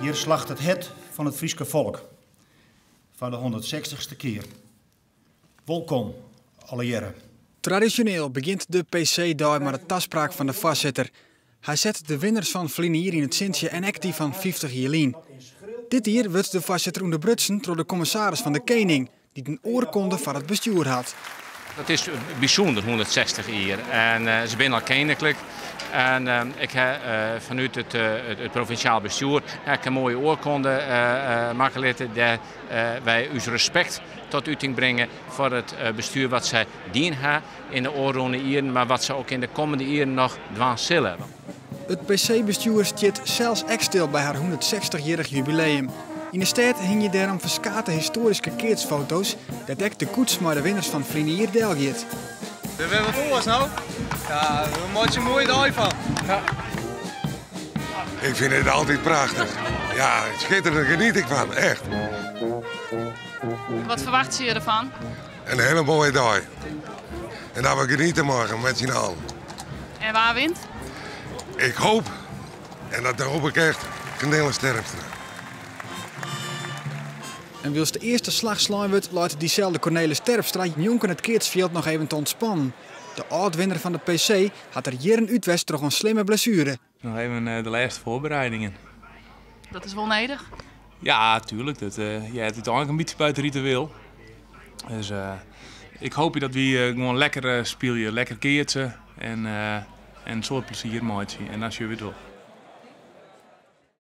Hier slacht het het van het Friese volk. Van de 160ste keer. Welkom, alle jaren. Traditioneel begint de PC-dag met de taspraak van de voorzitter. Hij zet de winnaars van Vlinier in het Sintje en actie van 50 jaar. Dit jaar wordt de voorzitter onderbrutsen door de commissaris van de Koning, die een oorkonde van het bestuur had. Het is bijzonder, 160 jaar. En ze zijn al koninklijk. En ik heb vanuit het provinciaal bestuur een mooie oorkonde maken laten dat wij ons respect tot uiting brengen voor het bestuur wat zij dienen hebben in de oorronde jaren, maar wat ze ook in de komende jaren nog dwaan zullen hebben. Het PC-bestuur stiet zelfs echt stil bij haar 160-jarig jubileum. In de stad hing je daarom verskate historische keertsfoto's dat ook de koets maar de winnaars van Vlinier deelgeeft. We hebben wat oors nou? Ja, daar maak je een mooie dag van. Ja. Ik vind het altijd prachtig. Ja, schitterend geniet ik van, echt. Wat verwacht je ervan? Een hele mooie dag. En dat we genieten morgen met z'n allen. En waar wint? Ik hoop, en dat hoop ik echt, Cornelis Terpstra. En wils de eerste slag slaan wordt, laat diezelfde Cornelis Terpstra jonken het Keertsveld nog even te ontspannen. De oud-winnaar van de PC had er jaren uitwest door een slimme blessure. Nog even de laatste voorbereidingen. Dat is wel nedig. Ja, tuurlijk. Het is uiteindelijk een beetje buiten ritueel. Dus ik hoop dat we gewoon lekker spelen, lekker keertsen en een soort plezier maken. En als je het wil.